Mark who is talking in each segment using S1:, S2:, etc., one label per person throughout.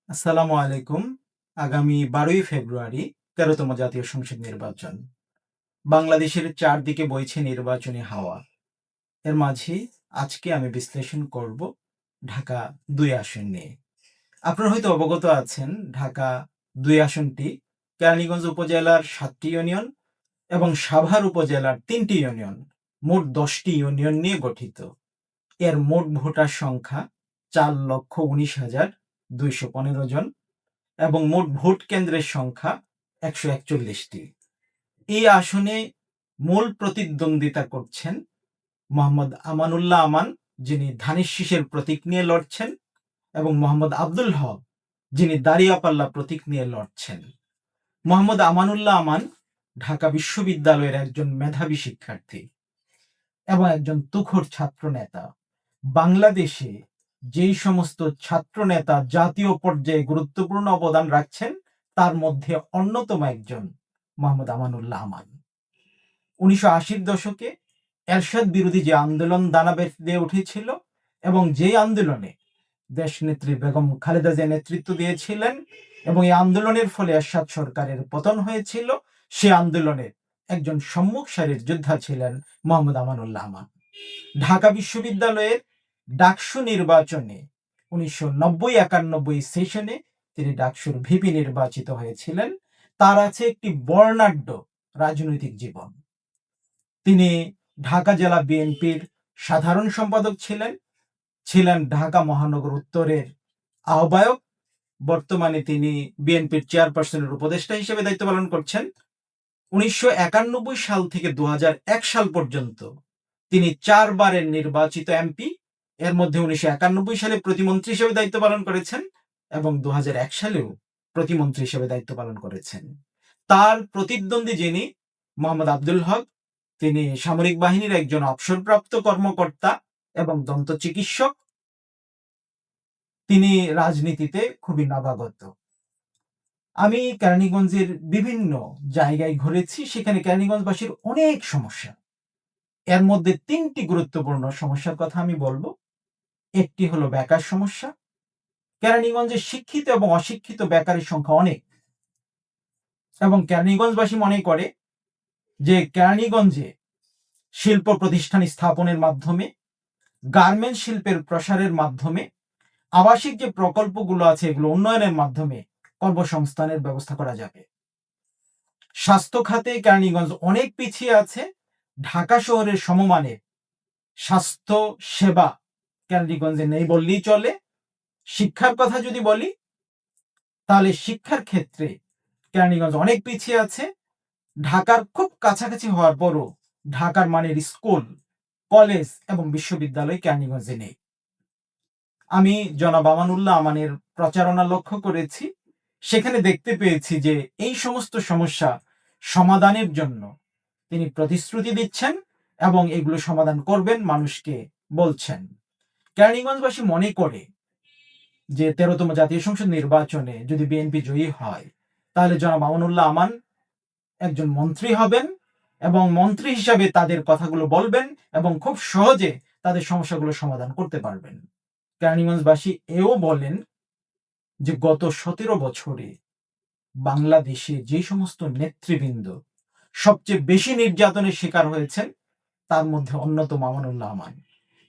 S1: আসসালামু আলাইকুম। আগামী ১২ই ফেব্রুয়ারি ১৩তম জাতীয় সংসদ নির্বাচন। বাংলাদেশের চারদিকে বইছে নির্বাচনী হাওয়া। এর মাঝে আজকে আমি বিশ্লেষণ করব ঢাকা ২ আসন নিয়ে। আপনারা হয়তো অবগত আছেন ঢাকা ২ আসনটি কেরানীগঞ্জ উপজেলার ৭টি ইউনিয়ন এবং সাভার উপজেলার ৩টি ইউনিয়ন, মোট ১০টি ইউনিয়ন নিয়ে গঠিত। এর মোট ভোটার সংখ্যা ৪,১৯,২১৫ জন এবং মোট ভোট কেন্দ্রের সংখ্যা ১৪১টি। এই আসনে মূল প্রতিদ্বন্দ্বিতা করছেন মোহাম্মদ আমানুল্লাহ আমান, যিনি ধানের শীষের প্রতীক নিয়ে লড়ছেন, এবং মোহাম্মদ আব্দুল হক, যিনি দাঁড়িয়াপাল্লা প্রতীক নিয়ে লড়ছেন। মোহাম্মদ আমানুল্লাহ আমান ঢাকা বিশ্ববিদ্যালয়ের একজন মেধাবী শিক্ষার্থী এবং একজন তুখোড় ছাত্র নেতা। বাংলাদেশে যেই সমস্ত ছাত্র নেতা জাতীয় পর্যায়ে গুরুত্বপূর্ণ অবদান রাখছেন, তার মধ্যে অন্যতম একজন মোহাম্মদ আমানুল্লাহ আমান। ১৯৮০-র দশকে এরশাদ বিরোধী যে আন্দোলন দানা বেঁধে উঠেছিল এবং যেই আন্দোলনে দেশনেত্রী বেগম খালেদা জিয়া নেতৃত্ব দিয়েছিলেন এবং এই আন্দোলনের ফলে এরশাদ সরকারের পতন হয়েছিল, সে আন্দোলনের একজন সম্মুখ সারির যোদ্ধা ছিলেন মোহাম্মদ আমানুল্লাহ আমান। ঢাকা বিশ্ববিদ্যালয়ের ডাকসু নির্বাচনে ১৯৯০-৯১ সেশনে তিনি ডাকসুর ভিপি নির্বাচিত হয়েছিলেন। তার আছে একটি বর্ণাঢ্য রাজনৈতিক জীবন। তিনি ঢাকা জেলা বিএনপির সাধারণ সম্পাদক ছিলেন ঢাকা মহানগর উত্তরের আহ্বায়ক। বর্তমানে তিনি বিএনপির চেয়ারপারসনের উপদেষ্টা হিসেবে দায়িত্ব পালন করছেন। ১৯৯১ সাল থেকে ২০০১ সাল পর্যন্ত তিনি ৪ বারের নির্বাচিত এমপি। এর মধ্যে ১৯৯১ সালে প্রতিমন্ত্রী হিসেবে দায়িত্ব পালন করেছেন এবং ২০০১ সালেও প্রতিমন্ত্রী হিসেবে দায়িত্ব পালন করেছেন। তার প্রতিদ্বন্দ্বী যিনি মোহাম্মদ আব্দুল হক, তিনি সামরিক বাহিনীর একজন অবসরপ্রাপ্ত কর্মকর্তা এবং দন্ত চিকিৎসক। তিনি রাজনীতিতে খুবই নবাগত। আমি কেরানীগঞ্জের বিভিন্ন জায়গায় ঘুরেছি, সেখানে কেরানীগঞ্জবাসীর অনেক সমস্যা। এর মধ্যে ৩টি গুরুত্বপূর্ণ সমস্যার কথা আমি বলবো। একটি হলো বেকার সমস্যা। কেরানীগঞ্জে শিক্ষিত এবং অশিক্ষিত বেকারের সংখ্যা অনেক, এবং কেরানীগঞ্জবাসী মনে করে যে কেরানীগঞ্জে শিল্প প্রতিষ্ঠান স্থাপনের মাধ্যমে, গার্মেন্টস শিল্পের প্রসারের মাধ্যমে, আবাসিক যে প্রকল্পগুলো আছে এগুলো উন্নয়নের মাধ্যমে কর্মসংস্থানের ব্যবস্থা করা যাবে। স্বাস্থ্য খাতে কেরানীগঞ্জ অনেক পিছিয়ে আছে। ঢাকা শহরের সমমানের স্বাস্থ্য সেবা কেরানীগঞ্জে নেই বললেই চলে। শিক্ষার কথা যদি বলি, তাহলে শিক্ষার ক্ষেত্রে কেরানীগঞ্জ অনেক পিছিয়ে আছে। ঢাকার খুব কাছাকাছি হওয়ার পরও ঢাকার মানের স্কুল, কলেজ এবং বিশ্ববিদ্যালয় কেরানীগঞ্জে নেই। আমি জনাব আমানুল্লাহ আমানের প্রচারণা লক্ষ্য করেছি, সেখানে দেখতে পেয়েছি যে এই সমস্ত সমস্যা সমাধানের জন্য তিনি প্রতিশ্রুতি দিচ্ছেন এবং এগুলো সমাধান করবেন মানুষকে বলছেন। কেরানীগঞ্জবাসী মনে করে যে ১৩তম জাতীয় সংসদ নির্বাচনে যদি বিএনপি জয়ী হয়, তাহলে জনাব আমানুল্লাহ আমান একজন মন্ত্রী হবেন এবং মন্ত্রী হিসাবে তাদের কথাগুলো বলবেন এবং খুব সহজে তাদের সমস্যাগুলো সমাধান করতে পারবেন। কেরানীগঞ্জবাসী এও বলেন যে গত ১৭ বছরে বাংলাদেশে যে সমস্ত নেতৃবৃন্দ সবচেয়ে বেশি নির্যাতনের শিকার হয়েছেন, তার মধ্যে অন্যতম আমানুল্লাহ আমান।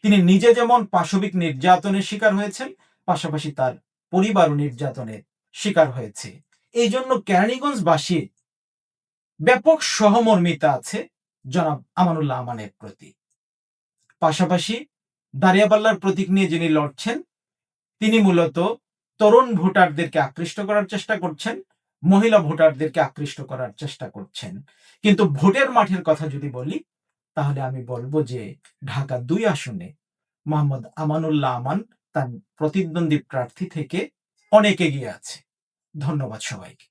S1: তিনি নিজে যেমন পাশবিক নির্যাতনের শিকার হয়েছেন, পাশাপাশি তার পরিবারও নির্যাতনের শিকার হয়েছে। এই জন্য কেরানীগঞ্জবাসী ব্যাপক সহমর্মিতা আছে জনাব আমানুল্লাহ আমানের প্রতি। পাশাপাশি দাঁড়িয়াপাল্লার প্রতীক নিয়ে যিনি লড়ছেন, তিনি মূলত তরুণ ভোটারদেরকে আকৃষ্ট করার চেষ্টা করছেন, মহিলা ভোটারদেরকে আকৃষ্ট করার চেষ্টা করছেন। কিন্তু ভোটের মাঠের কথা যদি বলি, তাহলে আমি বলবো যে ঢাকা ২ আসনে মোহাম্মদ আমানুল্লাহ আমান তার প্রতিদ্বন্দ্বী প্রার্থী থেকে অনেক এগিয়ে আছে। ধন্যবাদ সবাইকে।